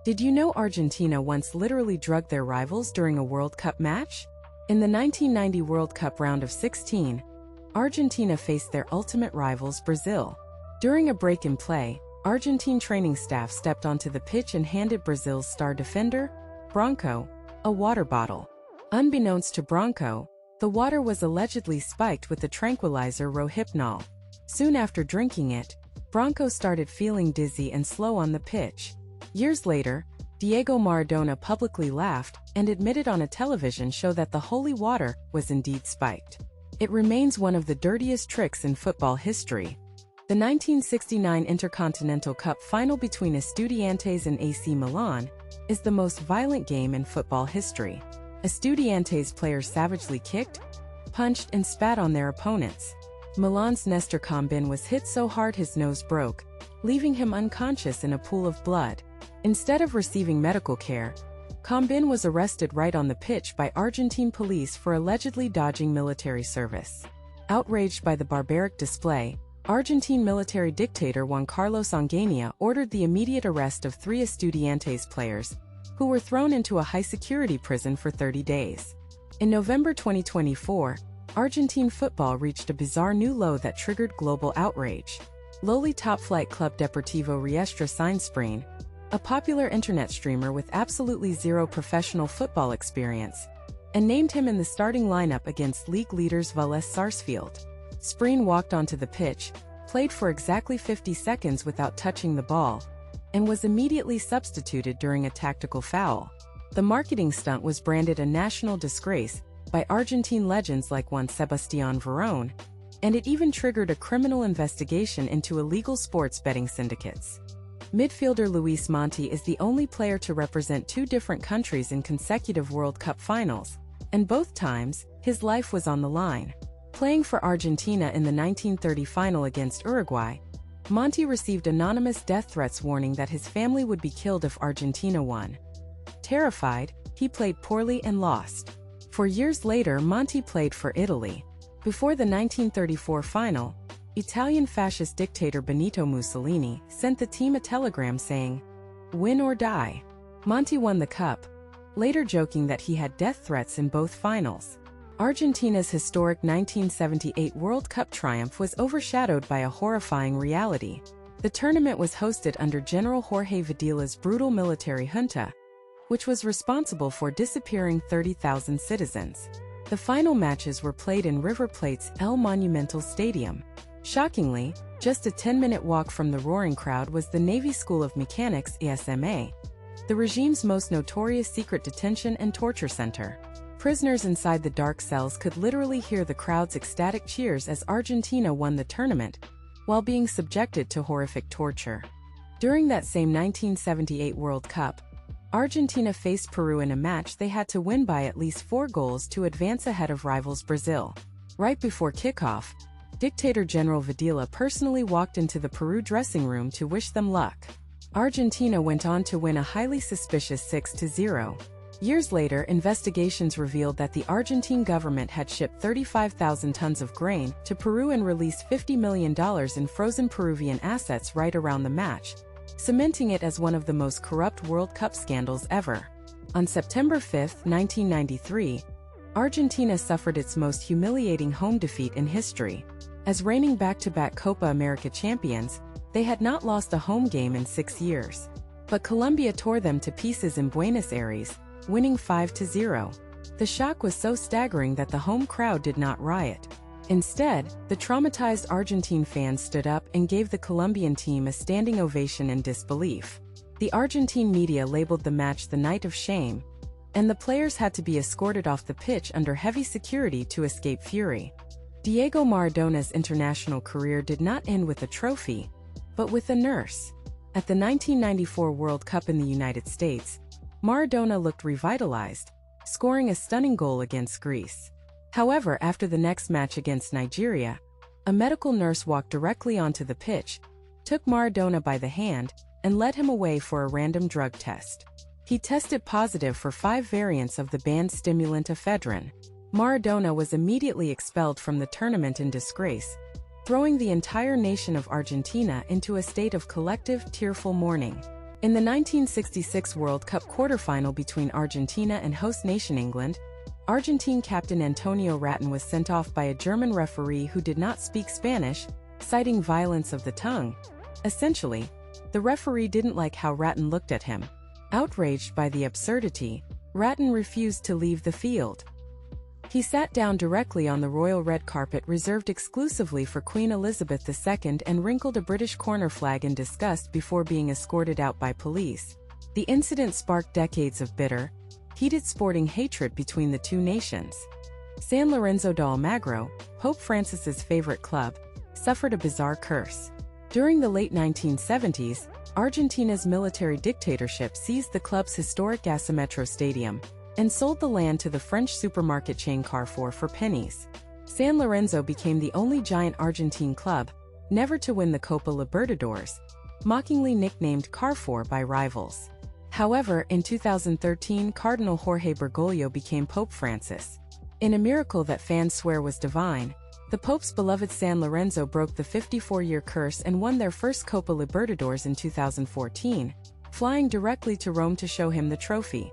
Did you know Argentina once literally drugged their rivals during a World Cup match? In the 1990 World Cup round of 16, Argentina faced their ultimate rivals, Brazil. During a break in play, Argentine training staff stepped onto the pitch and handed Brazil's star defender, Branco, a water bottle. Unbeknownst to Branco, the water was allegedly spiked with the tranquilizer Rohypnol. Soon after drinking it, Branco started feeling dizzy and slow on the pitch. Years later, Diego Maradona publicly laughed and admitted on a television show that the holy water was indeed spiked. It remains one of the dirtiest tricks in football history. The 1969 Intercontinental Cup final between Estudiantes and AC Milan is the most violent game in football history. Estudiantes players savagely kicked, punched, and spat on their opponents. Milan's Nestor Combin was hit so hard his nose broke, leaving him unconscious in a pool of blood. Instead of receiving medical care, Combin was arrested right on the pitch by Argentine police for allegedly dodging military service. Outraged by the barbaric display, Argentine military dictator Juan Carlos Onganía ordered the immediate arrest of 3 Estudiantes players, who were thrown into a high-security prison for 30 days. In November 2024, Argentine football reached a bizarre new low that triggered global outrage. Lowly top-flight club Deportivo Riestra signed Spring, a popular internet streamer with absolutely zero professional football experience, and named him in the starting lineup against league leaders Vélez Sarsfield. Spring walked onto the pitch, played for exactly 50 seconds without touching the ball, and was immediately substituted during a tactical foul. The marketing stunt was branded a national disgrace by Argentine legends like Juan Sebastián Verón, and it even triggered a criminal investigation into illegal sports betting syndicates. Midfielder Luis Monti is the only player to represent 2 different countries in consecutive World Cup finals, and both times, his life was on the line. Playing for Argentina in the 1930 final against Uruguay, Monti received anonymous death threats warning that his family would be killed if Argentina won. Terrified, he played poorly and lost. 4 years later, Monti played for Italy. Before the 1934 final, Italian fascist dictator Benito Mussolini sent the team a telegram saying, "Win or die." Monti won the cup, later joking that he had death threats in both finals. Argentina's historic 1978 World Cup triumph was overshadowed by a horrifying reality. The tournament was hosted under General Jorge Vidila's brutal military junta, which was responsible for disappearing 30,000 citizens. The final matches were played in River Plate's El Monumental Stadium. Shockingly, just a 10-minute walk from the roaring crowd was the Navy School of Mechanics (ESMA), the regime's most notorious secret detention and torture center. Prisoners inside the dark cells could literally hear the crowd's ecstatic cheers as Argentina won the tournament, while being subjected to horrific torture. During that same 1978 World Cup, Argentina faced Peru in a match they had to win by at least 4 goals to advance ahead of rivals Brazil. Right before kickoff, Dictator General Videla personally walked into the Peru dressing room to wish them luck. Argentina went on to win a highly suspicious 6-0. Years later, investigations revealed that the Argentine government had shipped 35,000 tons of grain to Peru and released $50 million in frozen Peruvian assets right around the match, cementing it as one of the most corrupt World Cup scandals ever. On September 5, 1993, Argentina suffered its most humiliating home defeat in history. As reigning back-to-back Copa America champions, they had not lost a home game in 6 years. But Colombia tore them to pieces in Buenos Aires, winning 5-0. The shock was so staggering that the home crowd did not riot. Instead, the traumatized Argentine fans stood up and gave the Colombian team a standing ovation in disbelief. The Argentine media labeled the match the Night of Shame, and the players had to be escorted off the pitch under heavy security to escape fury. Diego Maradona's international career did not end with a trophy, but with a nurse. At the 1994 World Cup in the United States, Maradona looked revitalized, scoring a stunning goal against Greece. However, after the next match against Nigeria, a medical nurse walked directly onto the pitch, took Maradona by the hand, and led him away for a random drug test. He tested positive for 5 variants of the banned stimulant ephedrine. Maradona was immediately expelled from the tournament in disgrace, throwing the entire nation of Argentina into a state of collective, tearful mourning. In the 1966 World Cup quarterfinal between Argentina and host nation England, Argentine captain Antonio Rattin was sent off by a German referee who did not speak Spanish, citing violence of the tongue. Essentially, the referee didn't like how Rattin looked at him. Outraged by the absurdity, Rattin refused to leave the field. He sat down directly on the royal red carpet reserved exclusively for Queen Elizabeth II and wrinkled a British corner flag in disgust before being escorted out by police. The incident sparked decades of bitter, heated sporting hatred between the two nations. San Lorenzo de Almagro, Pope Francis's favorite club, suffered a bizarre curse. During the late 1970s, Argentina's military dictatorship seized the club's historic Gasometro Stadium and sold the land to the French supermarket chain Carrefour for pennies. San Lorenzo became the only giant Argentine club never to win the Copa Libertadores, mockingly nicknamed Carrefour by rivals. However, in 2013, Cardinal Jorge Bergoglio became Pope Francis. In a miracle that fans swear was divine, the Pope's beloved San Lorenzo broke the 54-year curse and won their first Copa Libertadores in 2014, flying directly to Rome to show him the trophy.